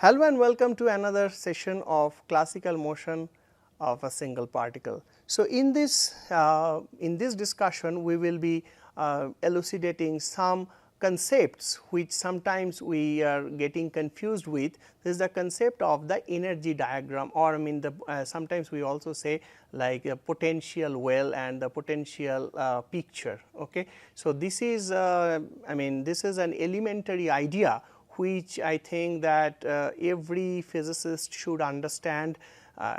Hello and welcome to another session of classical motion of a single particle. So, in this discussion we will be elucidating some concepts which sometimes we are getting confused with. This is the concept of the energy diagram, or I mean the sometimes we also say like a potential well and the potential picture. Okay. So, this is I mean this is an elementary idea which I think that every physicist should understand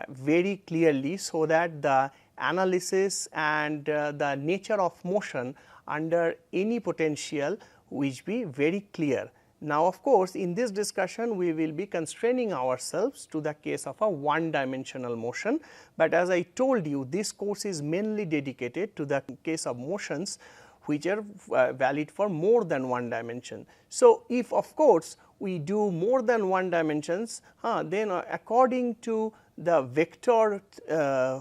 very clearly, so that the analysis and the nature of motion under any potential which be very clear. Now, of course, in this discussion we will be constraining ourselves to the case of a one dimensional motion, but as I told you, this course is mainly dedicated to the case of motions which are valid for more than one dimension. So, if of course, we do more than one dimensions, then according to the vector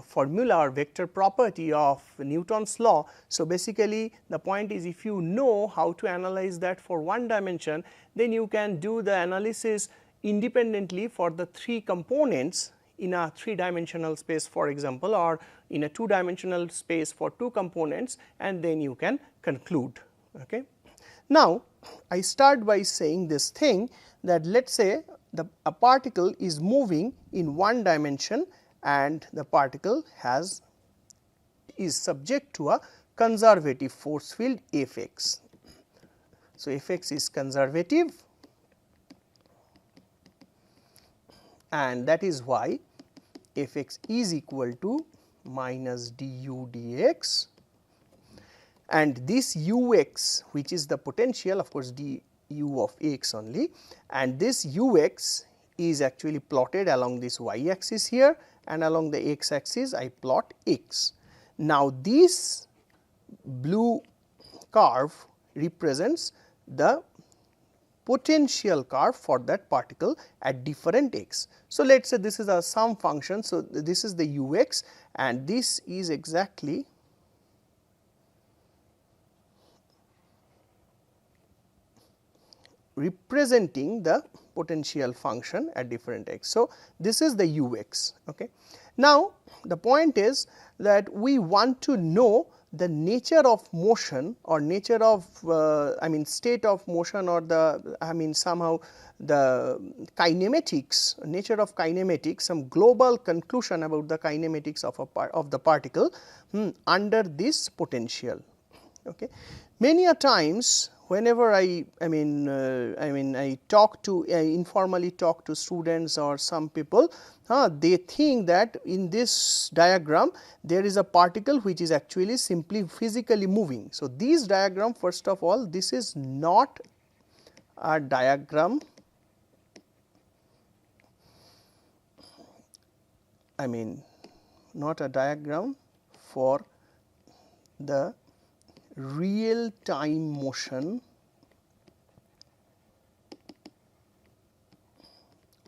formula or vector property of Newton's law. So, basically the point is, if you know how to analyze that for one dimension, then you can do the analysis independently for the three components in a three dimensional space, for example, or in a two dimensional space for two components, and then you can conclude. Okay. Now, I start by saying this thing, that let us say a particle is moving in one dimension and the particle is subject to a conservative force field F x. So, F x is conservative, and that is why F x is equal to minus du dx, and this u x, which is the potential, of course, du of x only, and this u x is actually plotted along this y axis here, and along the x axis I plot x. Now, this blue curve represents the potential curve for that particle at different x. So, let us say this is a some function. So, this is the u x, and this is exactly representing the potential function at different x. So, this is the u x. Okay. Now, the point is that we want to know the nature of motion, or nature of I mean state of motion, or the I mean somehow the kinematics, nature of kinematics, some global conclusion about the kinematics of the particle under this potential. Okay. Many a times whenever I talk to informally talk to students or some people, they think that in this diagram there is a particle which is actually simply physically moving. So, this diagram, first of all, this is not a diagram, I mean not a diagram for the real time motion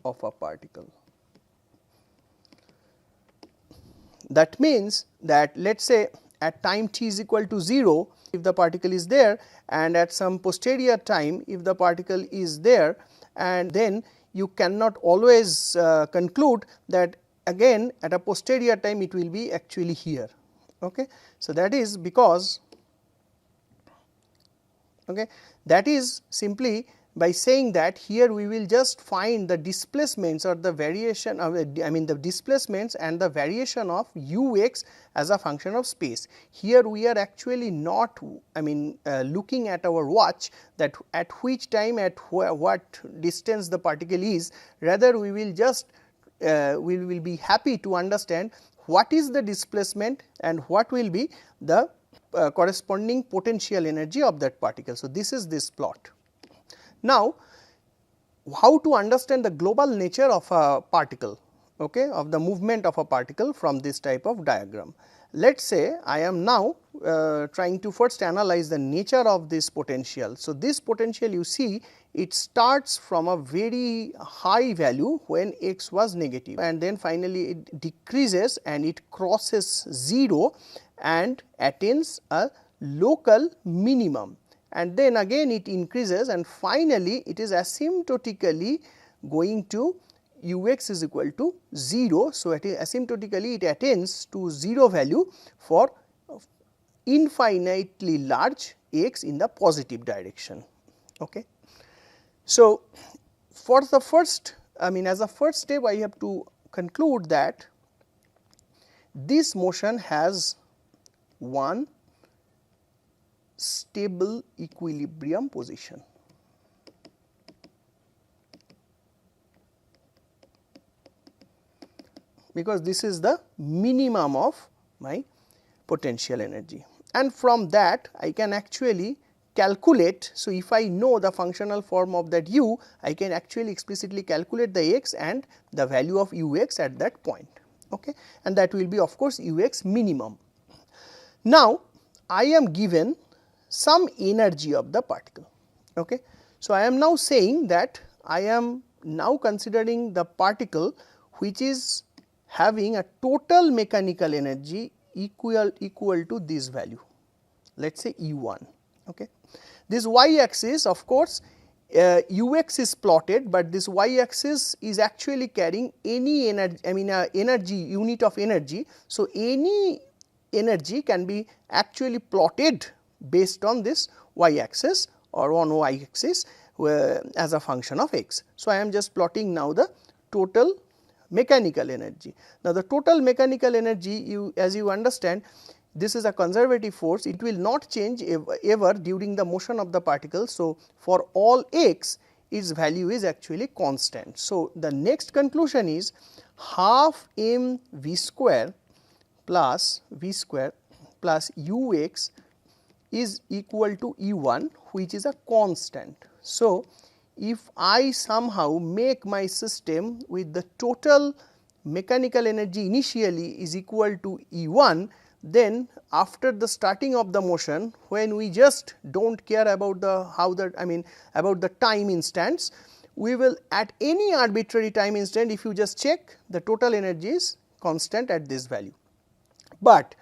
of a particle. That means that let us say at time t is equal to 0, if the particle is there, and at some posterior time if the particle is there, and then you cannot always conclude that again at a posterior time it will be actually here. Okay. So, that is because that is simply by saying that here we will just find the displacements or the variation of the displacements and the variation of u x as a function of space. Here we are actually not looking at our watch that at which time at what distance the particle is, rather we will just we will be happy to understand what is the displacement and what will be the corresponding potential energy of that particle. So, this is this plot. Now, how to understand the global nature of a particle, okay, of the movement of a particle from this type of diagram. Let us say I am now trying to first analyze the nature of this potential. So, this potential you see, it starts from a very high value when x was negative, and then finally it decreases and it crosses 0 and attains a local minimum, and then again it increases, and finally it is asymptotically going to ux is equal to 0. So, asymptotically it attains to 0 value for infinitely large x in the positive direction. Okay. So, for the first as a first step I have to conclude that this motion has one stable equilibrium position. Because this is the minimum of my potential energy, and from that I can actually calculate. So, if I know the functional form of that u, I can actually explicitly calculate the x and the value of ux at that point, okay, and that will be of course ux minimum. Now, I am given some energy of the particle. Okay. So, I am now saying that I am now considering the particle which is having a total mechanical energy equal to this value, let us say E1. Okay. This y axis of course ux is plotted, but this y axis is actually carrying any energy, energy unit of energy. So, any energy can be actually plotted based on this y axis or on y axis as a function of x. So, I am just plotting now the total mechanical energy. Now, the total mechanical energy, as you understand, this is a conservative force, it will not change ever during the motion of the particle. So, for all x its value is actually constant. So, the next conclusion is half m v square plus ux is equal to E1, which is a constant. So, if I somehow make my system with the total mechanical energy initially is equal to E1, then after the starting of the motion, when we just do not care about the about the time instants, we will at any arbitrary time instant, if you just check, the total energy is constant at this value. But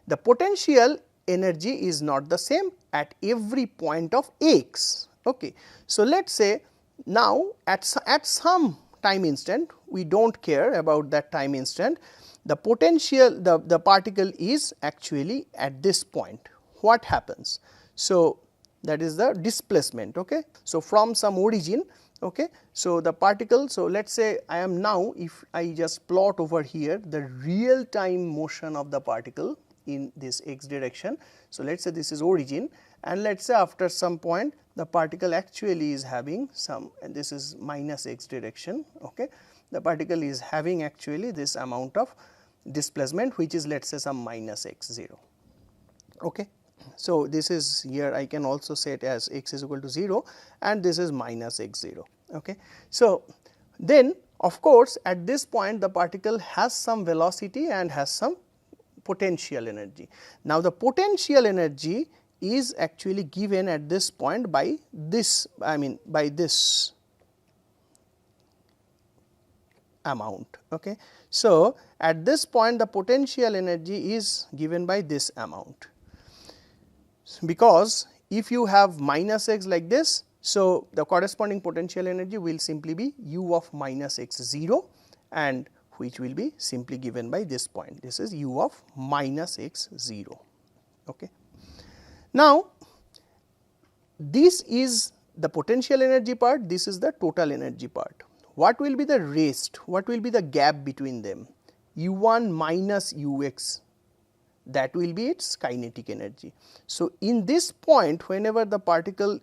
the potential energy is not the same at every point of x. Okay. So, let us say now at some time instant, we do not care about that time instant, the potential, the particle is actually at this point. What happens? So, that is the displacement. Okay. So, from some origin. Okay. So, the particle, so let us say I am now, if I just plot over here the real time motion of the particle in this x direction. So, let us say this is origin, and let us say after some point the particle actually is having some, and this is minus x direction. Okay. The particle is having actually this amount of displacement, which is let us say some minus x 0. Okay. So, this is here I can also set as x is equal to 0 and this is minus x 0. Okay. So, then of course, at this point the particle has some velocity and has some potential energy. Now, the potential energy is actually given at this point by this, by this amount. Okay. So, at this point the potential energy is given by this amount, because if you have minus x like this, so the corresponding potential energy will simply be u of minus x 0, and which will be simply given by this point, this is u of minus x 0. Okay. Now, this is the potential energy part, this is the total energy part. What will be the rest? What will be the gap between them? U1 minus ux, that will be its kinetic energy. So, in this point, whenever the particle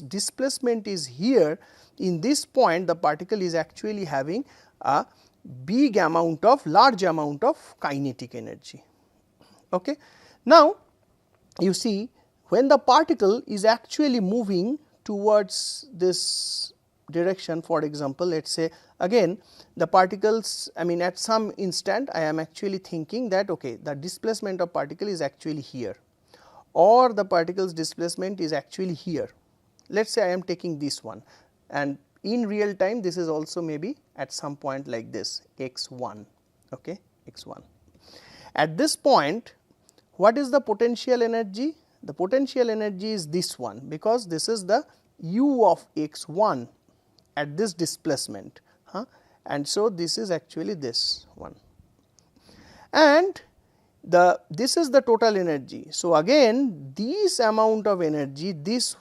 displacement is here, in this point the particle is actually having a large amount of kinetic energy. Okay. Now, you see, when the particle is actually moving towards this direction, for example, let us say again the particles, at some instant I am actually thinking that okay, the displacement of particle is actually here, or the particle's displacement is actually here. Let us say I am taking this one, and in real time this is also maybe at some point like this x1. Okay, x1. At this point, what is the potential energy? The potential energy is this one, because this is the u of x1, at this displacement, and so this is actually this one, and this is the total energy. So, again this amount of energy, this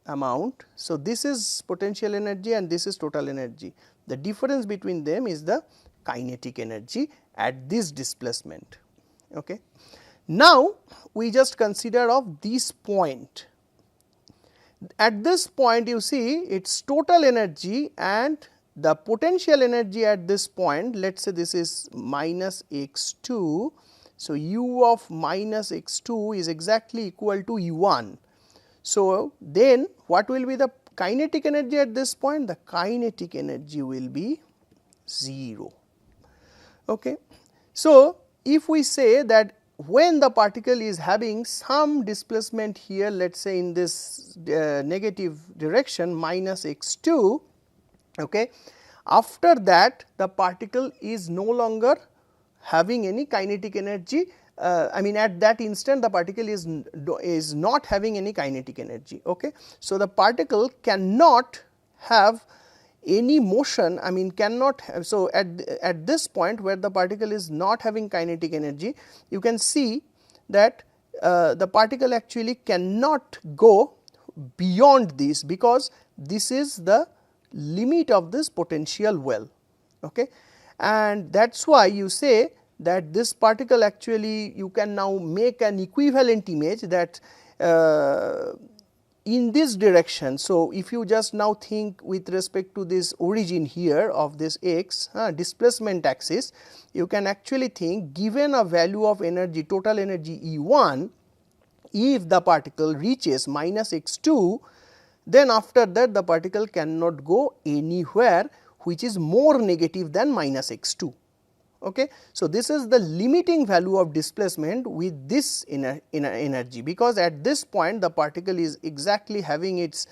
amount, so this is potential energy and this is total energy. The difference between them is the kinetic energy at this displacement. Okay. Now, we just consider of this point. At this point you see its total energy and the potential energy at this point, let us say this is minus x 2. So, u of minus x 2 is exactly equal to u 1. So, then what will be the kinetic energy at this point? The kinetic energy will be 0. Okay. So, if we say that when the particle is having some displacement here, let us say in this negative direction minus x 2, okay, after that the particle is no longer having any kinetic energy. I mean at that instant the particle is not having any kinetic energy. Okay. So, the particle cannot have any motion, I mean cannot have. So, at this point where the particle is not having kinetic energy, you can see that the particle actually cannot go beyond this, because this is the limit of this potential well. Okay. And that is why you say that this particle actually you can now make an equivalent image that in this direction. So, if you just now think with respect to this origin here of this x displacement axis, you can actually think, given a value of energy, total energy E 1, if the particle reaches minus x 2, then after that the particle cannot go anywhere which is more negative than minus x 2. Okay. So, this is the limiting value of displacement with this energy, because at this point the particle is exactly having its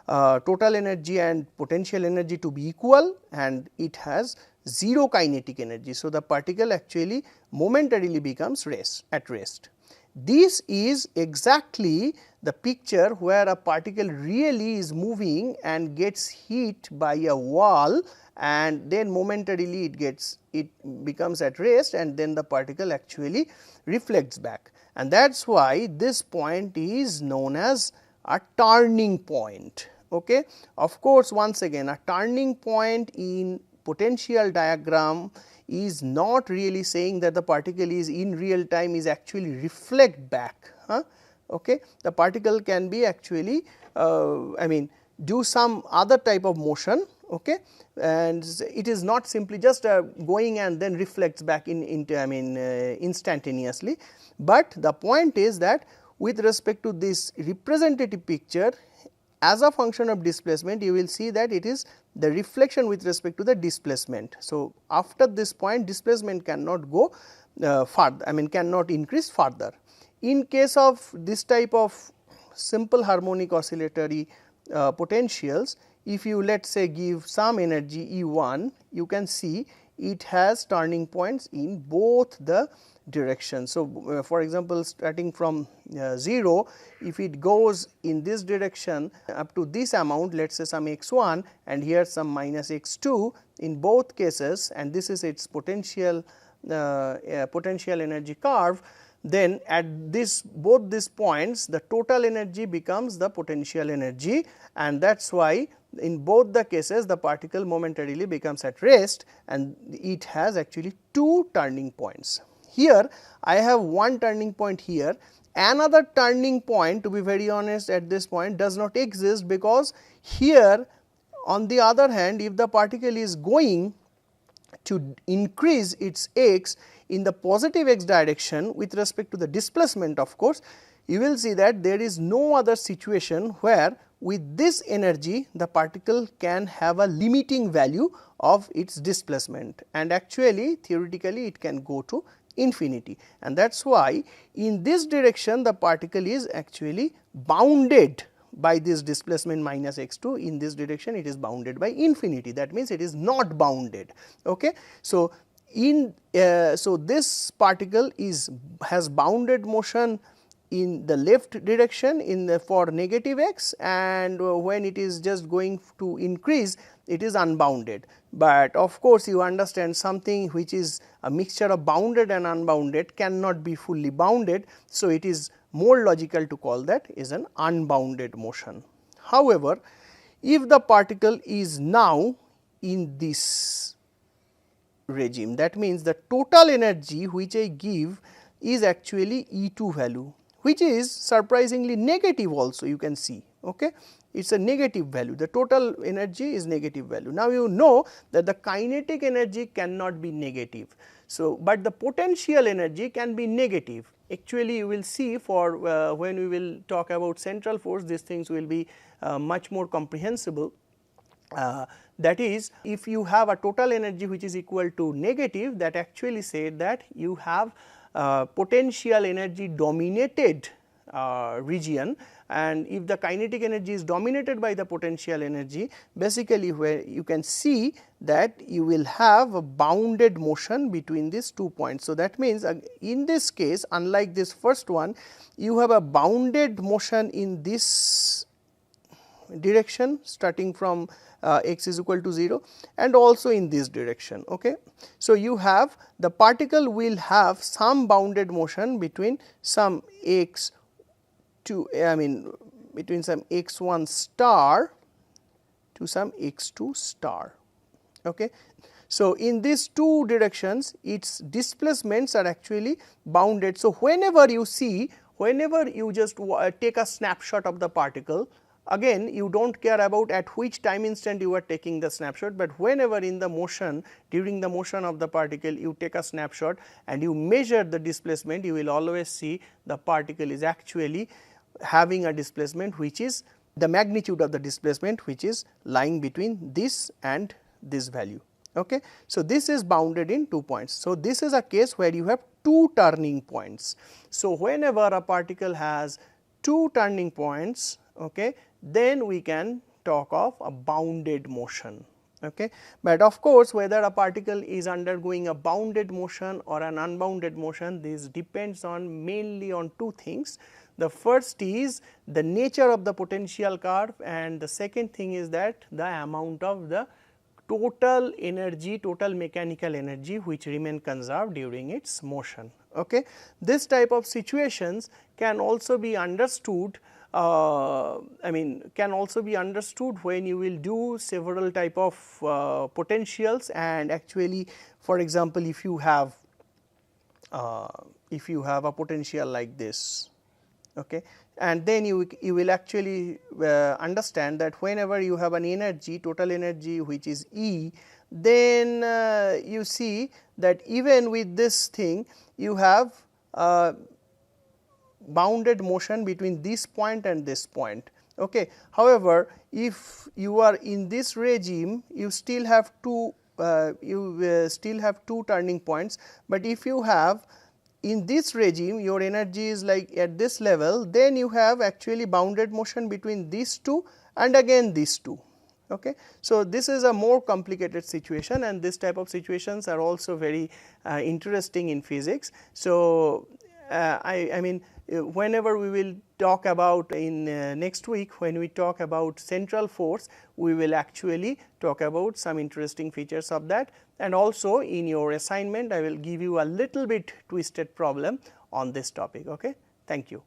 total energy and potential energy to be equal, and it has 0 kinetic energy. So, the particle actually momentarily becomes at rest. This is exactly the picture where a particle really is moving and gets hit by a wall, and then momentarily it becomes at rest, and then the particle actually reflects back, and that is why this point is known as a turning point. Okay. Of course, once again a turning point in potential diagram is not really saying that the particle is in real time is actually reflect back. Okay. The particle can be actually I mean do some other type of motion. Okay. And it is not simply just going and then reflects back into instantaneously, but the point is that with respect to this representative picture, as a function of displacement, you will see that it is the reflection with respect to the displacement. So, after this point displacement cannot go further, I mean cannot increase further. In case of this type of simple harmonic oscillatory potentials, if you let us say give some energy E 1, you can see it has turning points in both the directions. So, for example, starting from 0, if it goes in this direction up to this amount, let us say some x 1 and here some minus x 2, in both cases, and this is its potential energy curve, then at both these points the total energy becomes the potential energy, and that is why in both the cases the particle momentarily becomes at rest, and it has actually 2 turning points. Here I have one turning point here, another turning point, to be very honest at this point does not exist, because here on the other hand if the particle is going to increase its x in the positive x direction with respect to the displacement, of course, you will see that there is no other situation where with this energy the particle can have a limiting value of its displacement, and actually theoretically it can go to infinity, and that is why in this direction the particle is actually bounded by this displacement minus x 2, in this direction it is bounded by infinity, that means it is not bounded. Okay. So, so this particle has bounded motion in the left direction in the for negative x, and when it is just going to increase it is unbounded. But of course, you understand something which is a mixture of bounded and unbounded cannot be fully bounded. So, it is more logical to call that is an unbounded motion. However, if the particle is now in this regime, that means the total energy which I give is actually E2 value, which is surprisingly negative also, you can see. Okay. It is a negative value, the total energy is negative value. Now, you know that the kinetic energy cannot be negative. So, but the potential energy can be negative. Actually, you will see for when we will talk about central force, these things will be much more comprehensible. That is, if you have a total energy which is equal to negative, that actually said that you have potential energy dominated region, and if the kinetic energy is dominated by the potential energy, basically where you can see that you will have a bounded motion between these 2 points. So, that means in this case, unlike this first one, you have a bounded motion in this direction starting from x is equal to 0, and also in this direction. Okay. So, you have the particle will have some bounded motion between some x to between some x1 star to some x2 star. Okay. So, in these two directions its displacements are actually bounded. So, whenever you see, whenever you just take a snapshot of the particle, again you do not care about at which time instant you are taking the snapshot, but whenever in the motion, during the motion of the particle you take a snapshot and you measure the displacement, you will always see the particle is actually having a displacement which is the magnitude of the displacement which is lying between this and this value. Okay. So, this is bounded in 2 points. So, this is a case where you have 2 turning points. So, whenever a particle has 2 turning points, okay, then we can talk of a bounded motion. Okay. But of course, whether a particle is undergoing a bounded motion or an unbounded motion, this depends on mainly on 2 things. The first is the nature of the potential curve, and the second thing is that the amount of the total energy, total mechanical energy which remain conserved during its motion. Okay. This type of situations can also be understood can also be understood when you will do several type of potentials, and actually for example, if you have a potential like this, okay, and then you will actually understand that whenever you have an energy, total energy which is E, then you see that even with this thing you have bounded motion between this point and this point. Okay. However, if you are in this regime, you still have two turning points, but if you have in this regime your energy is like at this level, then you have actually bounded motion between these two and again these two. Okay. So, this is a more complicated situation, and this type of situations are also very interesting in physics. So, I mean whenever we will talk about in next week, when we talk about central force, we will actually talk about some interesting features of that, and also in your assignment I will give you a little bit twisted problem on this topic. Okay. Thank you.